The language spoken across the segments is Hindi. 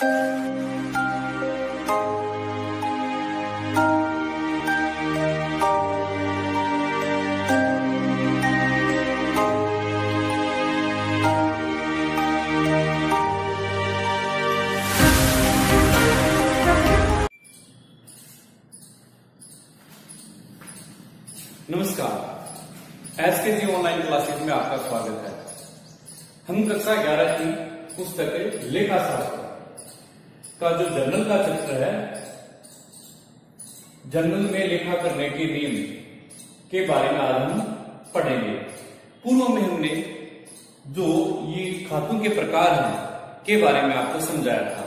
नमस्कार, एसकेजी ऑनलाइन क्लासेस में आपका स्वागत है। हम कक्षा 11 की पुस्तक लेखा शास्त्र का जो जर्नल का चैप्टर है, जर्नल में लेखा करने के नियम के बारे में आज हम पढ़ेंगे। पूर्व में हमने जो ये खातों के प्रकार हैं के बारे में आपको समझाया था।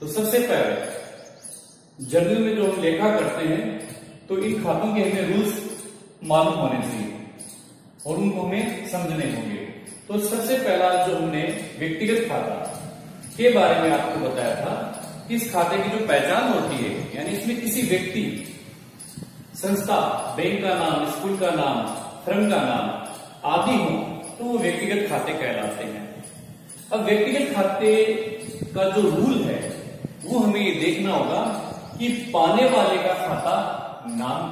तो सबसे पहले जर्नल में जो हम लेखा करते हैं तो इन खातों के हमें रूल्स मालूम होने चाहिए और उनको हमें समझने होंगे। तो सबसे पहला जो हमने व्यक्तिगत खाता के बारे में आपको बताया था कि इस खाते की जो पहचान होती है, यानी इसमें किसी व्यक्ति, संस्था, बैंक का नाम, स्कूल का नाम, फर्म का नाम आदि हो तो वो व्यक्तिगत खाते कहलाते हैं। अब व्यक्तिगत खाते का जो रूल है वो हमें ये देखना होगा कि पाने वाले का खाता नाम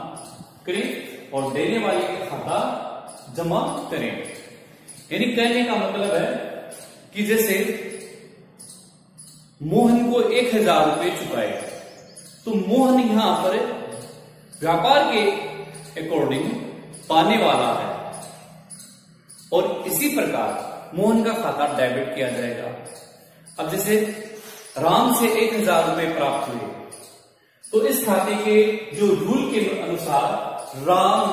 करें और देने वाले का खाता जमा करें। यानी कहने का मतलब है कि जैसे मोहन को 1000 रुपए चुकाए तो मोहन यहां पर व्यापार के अकॉर्डिंग पाने वाला है और इसी प्रकार मोहन का खाता डेबिट किया जाएगा। अब जैसे राम से 1000 रुपए प्राप्त हुए तो इस खाते के जो रूल के अनुसार राम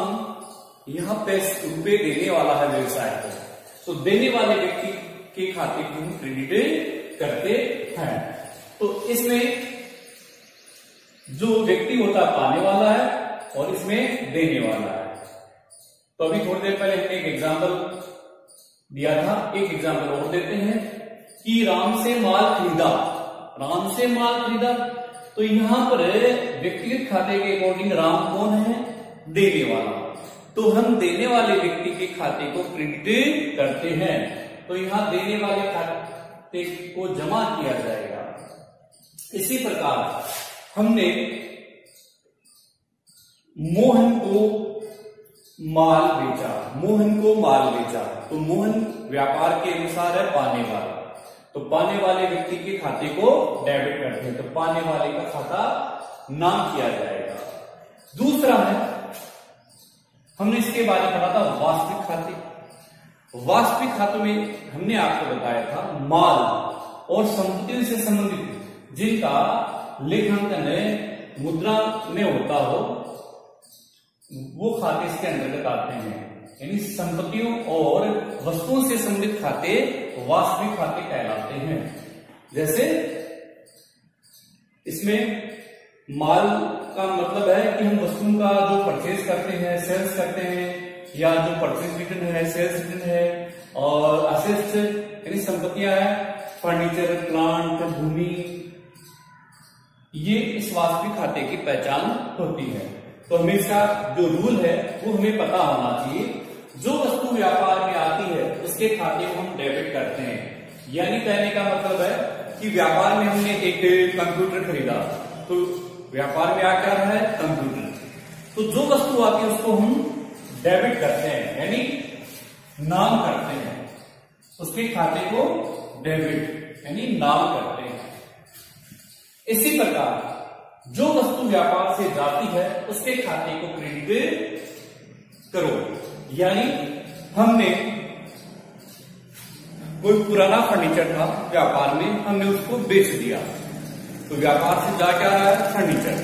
यहां पैसे रुपए देने वाला है व्यवसाय को, तो देने वाले व्यक्ति के खाते को हम क्रेडिट करते हैं। तो इसमें जो व्यक्ति होता है पाने वाला है और इसमें देने वाला है। तो अभी थोड़ी देर पहले हमने एक एग्जाम्पल दिया था, एक एग्जाम्पल और देते हैं कि राम से माल खरीदा, राम से माल खरीदा। तो यहां पर व्यक्तिगत खाते के अकॉर्डिंग राम कौन है? देने वाला। तो हम देने वाले व्यक्ति के खाते को क्रेडिट करते हैं, तो यहां देने वाले खाते को जमा किया जाएगा। इसी प्रकार हमने मोहन को माल बेचा, मोहन को माल बेचा तो मोहन व्यापार के अनुसार है पाने वाला, तो पाने वाले व्यक्ति के खाते को डेबिट करते हैं, तो पाने वाले का खाता नाम किया जाएगा। दूसरा है, हमने इसके बारे में पढ़ा था वास्तविक खाते। वास्तविक खातों में हमने आपको बताया था माल और संपत्तियों से संबंधित जिनका लेखांकन मुद्रा में होता हो वो खाते इसके अंतर्गत आते हैं। यानी संपत्तियों और वस्तुओं से संबंधित खाते वास्तविक खाते कहलाते हैं। जैसे इसमें माल का मतलब है कि हम वस्तुओं का जो परचेज करते हैं, सेल्स करते हैं, या जो परचेज रिटर्न है, सेल्स रिटर्न है, और असेट्स यानी संपत्तियां हैं, फर्नीचर, प्लांट, भूमि, ये इस वास्तविक खाते की पहचान होती है। तो हमेशा जो रूल है वो हमें पता होना चाहिए। जो वस्तु व्यापार में आती है उसके खाते को हम डेबिट करते हैं। यानी कहने का मतलब है कि व्यापार में हमने एक कंप्यूटर खरीदा तो व्यापार में आ क्या रहा है? कंप्यूटर। तो जो वस्तु आती है उसको हम डेबिट करते हैं, यानी नाम करते हैं, उसके खाते को डेबिट यानी नाम करते हैं। इसी प्रकार जो वस्तु व्यापार से जाती है उसके खाते को क्रेडिट करो। यानी हमने कोई पुराना फर्नीचर था व्यापार में, हमने उसको बेच दिया तो व्यापार से जा क्या रहा है? फर्नीचर।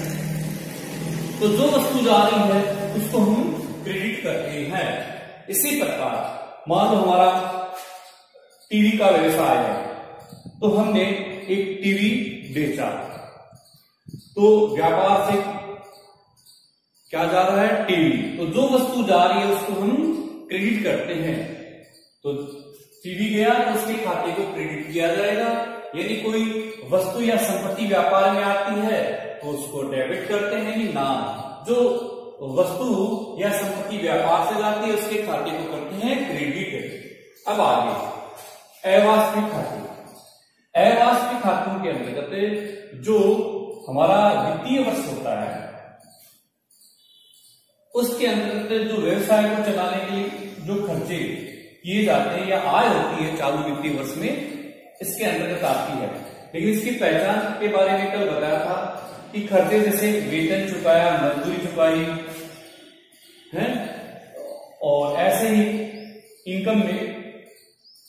तो जो वस्तु जा रही है उसको हम क्रेडिट करते हैं। इसी प्रकार मान लो हमारा टीवी का व्यवसाय है तो हमने एक टीवी बेचा तो व्यापार से क्या जा रहा है? टीवी। तो जो वस्तु जा रही है उसको हम क्रेडिट करते हैं। तो टीवी गया तो उसके खाते को क्रेडिट किया जाएगा। यानी कोई वस्तु या संपत्ति व्यापार में आती है तो उसको डेबिट करते हैं, यानी नाम। जो वस्तु या संपत्ति व्यापार से जाती है उसके खाते को करते हैं क्रेडिट। अब आगे अवास्तविक खाते। अवास्तविक खातों के अंतर्गत जो हमारा वित्तीय वर्ष होता है उसके अंतर्गत जो व्यवसाय को चलाने के लिए जो खर्चे किए जाते हैं या आय होती है चालू वित्तीय वर्ष में, इसके अंतर्गत आती है। लेकिन इसकी पहचान के बारे में कल बताया था कि खर्चे जैसे वेतन चुकाया, मजदूरी चुकाई है, और ऐसे ही इनकम में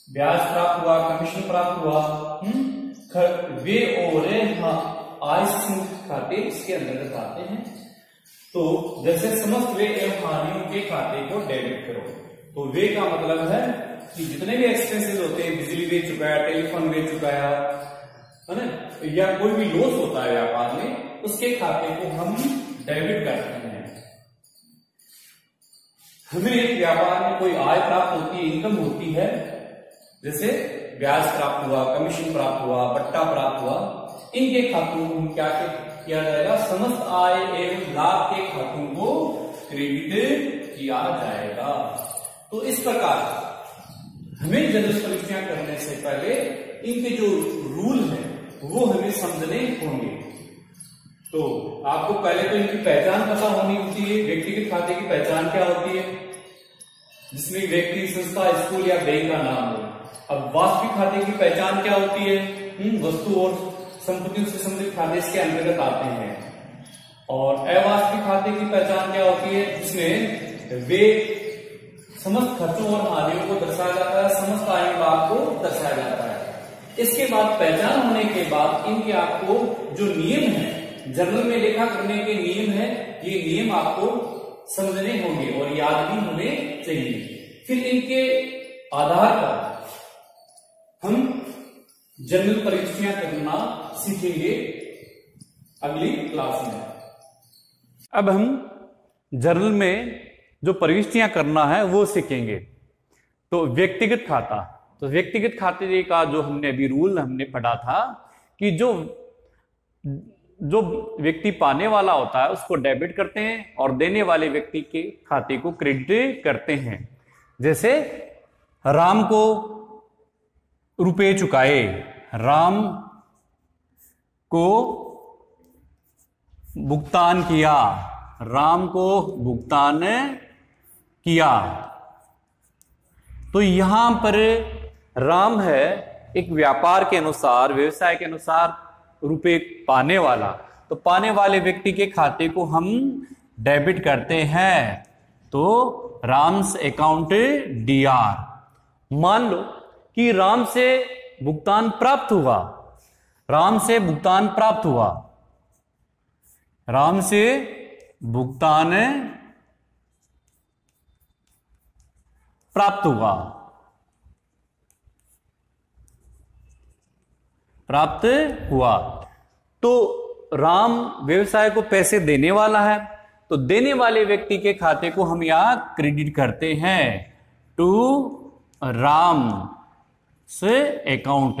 ब्याज प्राप्त हुआ, कमीशन प्राप्त हुआ, वे और आय खाते इसके अंतर्गत आते हैं। तो जैसे समस्त वे एवं हानियों के खाते को डेबिट करो, तो वे का मतलब है कि जितने भी एक्सपेंसेस होते हैं, बिजली बिल चुकाया, टेलीफोन बिल चुकाया, है ना, या कोई भी लॉस होता है व्यापार में, उसके खाते को हम डेबिट करते हैं। हमें व्यापार में कोई आय प्राप्त होती है, इनकम होती है, जैसे ब्याज प्राप्त हुआ, कमीशन प्राप्त हुआ, बट्टा प्राप्त हुआ, इनके खातों को क्या किया जाएगा, समस्त आय एवं लाभ के खातों को क्रेडिट किया जाएगा। तो इस प्रकार हमें जनरल परीक्षाएं करने से पहले इनके जो रूल है वो हमें समझने होंगे। तो आपको पहले तो इनकी पहचान पता होनी होती है। व्यक्तिगत खाते की पहचान क्या होती है, जिसमें व्यक्ति, संस्था, स्कूल या बैंक का नाम हो। अब वास्तविक खाते की पहचान क्या होती है, वस्तु और संपत्तियों से संबंधित खाते इसके अंतर्गत आते हैं। और अवास्तविक खाते की पहचान क्या होती है, जिसमें वे समस्त खर्चों और हानियों को दर्शाया जाता है, समस्त आय लाभ को दर्शाया जाता है। इसके बाद पहचान होने के बाद इनके आपको जो नियम है, जर्नल में लेखा करने के नियम है, ये नियम आपको समझने होंगे और याद भी होने चाहिए। फिर इनके आधार पर हम जर्नल परीक्षाएं करना सीखेंगे अगली क्लास में। अब हम जर्नल में जो प्रविष्टियां करना है वो सीखेंगे। तो व्यक्तिगत खाता, तो व्यक्तिगत खाते का जो हमने अभी रूल हमने पढ़ा था कि जो व्यक्ति पाने वाला होता है उसको डेबिट करते हैं और देने वाले व्यक्ति के खाते को क्रेडिट करते हैं। जैसे राम को रुपए चुकाए, राम को भुगतान किया, राम को भुगतान किया। तो यहां पर राम है एक व्यापार के अनुसार, व्यवसाय के अनुसार रुपए पाने वाला, तो पाने वाले व्यक्ति के खाते को हम डेबिट करते हैं। तो राम्स अकाउंट डीआर। मान लो कि राम से भुगतान प्राप्त हुआ, राम से भुगतान प्राप्त हुआ, राम से भुगतान प्राप्त हुआ, प्राप्त हुआ। तो राम व्यवसाय को पैसे देने वाला है, तो देने वाले व्यक्ति के खाते को हम यहां क्रेडिट करते हैं टू राम से अकाउंट।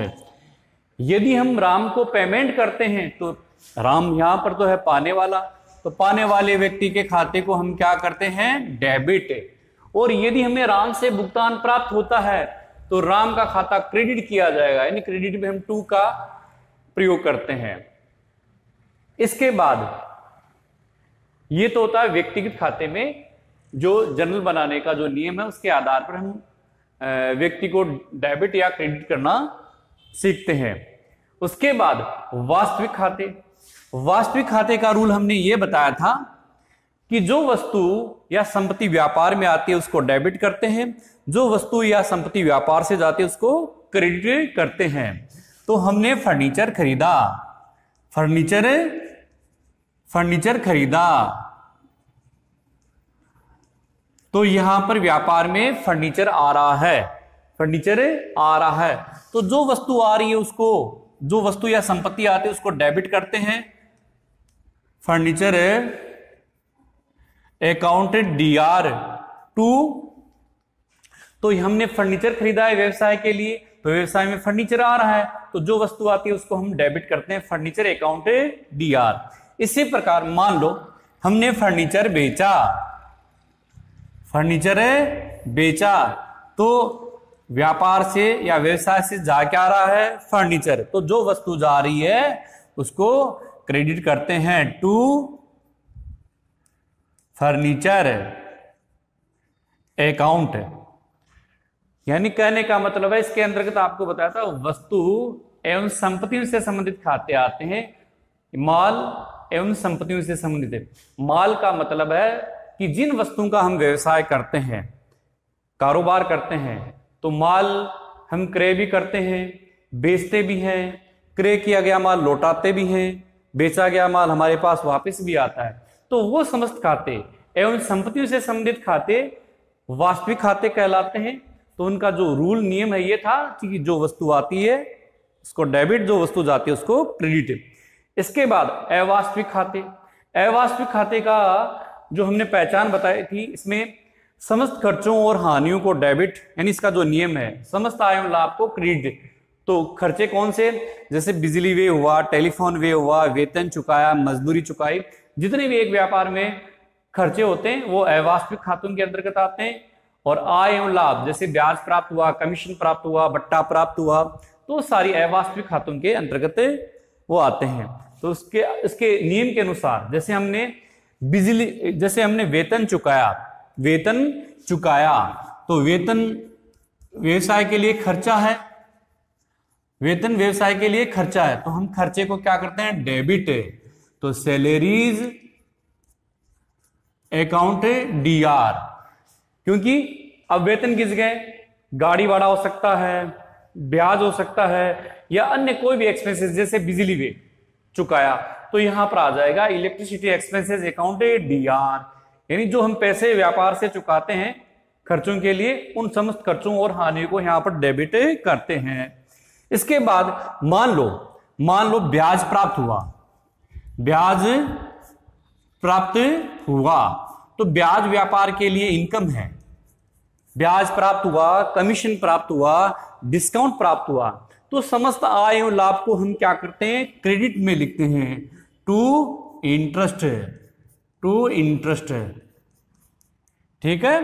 यदि हम राम को पेमेंट करते हैं तो राम यहां पर तो है पाने वाला, तो पाने वाले व्यक्ति के खाते को हम क्या करते हैं, डेबिट। और यदि हमें राम से भुगतान प्राप्त होता है तो राम का खाता क्रेडिट किया जाएगा, यानी क्रेडिट में हम टू का प्रयोग करते हैं। इसके बाद ये तो होता है व्यक्तिगत खाते में जो जर्नल बनाने का जो नियम है उसके आधार पर हम व्यक्ति को डेबिट या क्रेडिट करना सीखते हैं। उसके बाद वास्तविक खाते, वास्तविक खाते का रूल हमने ये बताया था कि जो वस्तु या संपत्ति व्यापार में आती है उसको डेबिट करते हैं, जो वस्तु या संपत्ति व्यापार से जाती है उसको क्रेडिट करते हैं। तो हमने फर्नीचर खरीदा, फर्नीचर खरीदा, तो यहां पर व्यापार में फर्नीचर आ रहा है, फर्नीचर आ रहा है। तो जो वस्तु आ रही है उसको, जो वस्तु या संपत्ति आती है उसको डेबिट करते हैं, फर्नीचर अकाउंट डीआर टू। तो हमने फर्नीचर खरीदा है व्यवसाय के लिए, तो व्यवसाय में फर्नीचर आ रहा है, तो जो वस्तु आती है उसको हम डेबिट करते हैं, फर्नीचर अकाउंट डीआर। इसी प्रकार मान लो हमने फर्नीचर बेचा, फर्नीचर बेचा, तो व्यापार से या व्यवसाय से जा क्या रहा है, फर्नीचर। तो जो वस्तु जा रही है उसको क्रेडिट करते हैं टू फर्नीचर अकाउंट। यानी कहने का मतलब है, इसके अंतर्गत आपको बताया था वस्तु एवं संपत्तियों से संबंधित खाते आते हैं। माल एवं संपत्तियों से संबंधित, माल का मतलब है कि जिन वस्तुओं का हम व्यवसाय करते हैं, कारोबार करते हैं, तो माल हम क्रय भी करते हैं, बेचते भी हैं, क्रय किया गया माल लौटाते भी हैं, बेचा गया माल हमारे पास वापस भी आता है। तो वो समस्त खाते एवं संपत्तियों से संबंधित खाते वास्तविक खाते कहलाते हैं। तो उनका जो रूल नियम है ये था कि जो वस्तु आती है उसको डेबिट, जो वस्तु जाती है उसको क्रेडिट। इसके बाद अवास्तविक खाते। अवास्तविक खाते का जो हमने पहचान बताई थी, इसमें समस्त खर्चों और हानियों को डेबिट, यानी इसका जो नियम है समस्त आय एवं लाभ को क्रेडिट। तो खर्चे कौन से, जैसे बिजली व्यय हुआ, टेलीफोन व्यय हुआ, वेतन चुकाया, मजदूरी चुकाई, जितने भी एक व्यापार में खर्चे होते हैं वो अवास्तविक खातों के अंतर्गत आते हैं। और आय एवं लाभ, जैसे ब्याज प्राप्त हुआ, कमीशन प्राप्त हुआ, बट्टा प्राप्त हुआ, तो सारी अवास्तविक खातों के अंतर्गत वो आते हैं। तो इसके नियम के अनुसार जैसे हमने वेतन चुकाया, तो वेतन व्यवसाय के लिए खर्चा है, वेतन व्यवसाय के लिए खर्चा है, तो हम खर्चे को क्या करते हैं, डेबिट। तो सैलरीज अकाउंट DR, क्योंकि अब वेतन की जगह गाड़ी भाड़ा हो सकता है, ब्याज हो सकता है, या अन्य कोई भी एक्सपेंसेस जैसे बिजली बिल चुकाया, तो यहां पर आ जाएगा इलेक्ट्रिसिटी एक्सपेंसेस अकाउंट DR। यानी जो हम पैसे व्यापार से चुकाते हैं खर्चों के लिए, उन समस्त खर्चों और हानि को यहां पर डेबिट करते हैं। इसके बाद मान लो ब्याज प्राप्त हुआ, तो ब्याज व्यापार के लिए इनकम है। ब्याज प्राप्त हुआ, कमीशन प्राप्त हुआ, डिस्काउंट प्राप्त हुआ, तो समस्त आय एवं लाभ को हम क्या करते हैं, क्रेडिट में लिखते हैं टू इंटरेस्ट। ठीक है,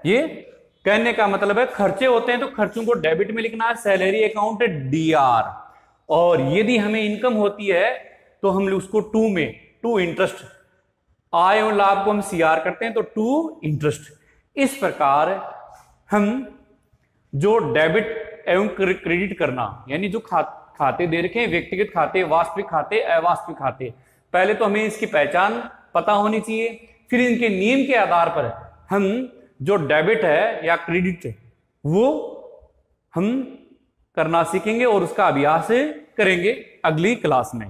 ये कहने का मतलब है खर्चे होते हैं तो खर्चों को डेबिट में लिखना है, सैलरी अकाउंट DR। और यदि हमें इनकम होती है तो हम उसको टू इंटरेस्ट, आय एवं लाभ को हम CR करते हैं तो टू इंटरेस्ट। इस प्रकार हम जो डेबिट एवं क्रेडिट करना, यानी जो खाते दे रखे हैं, व्यक्तिगत खाते, वास्तविक खाते, अवास्तविक खाते, पहले तो हमें इसकी पहचान पता होनी चाहिए, फिर इनके नियम के आधार पर हम जो डेबिट है या क्रेडिट है वो हम करना सीखेंगे और उसका अभ्यास करेंगे अगली क्लास में।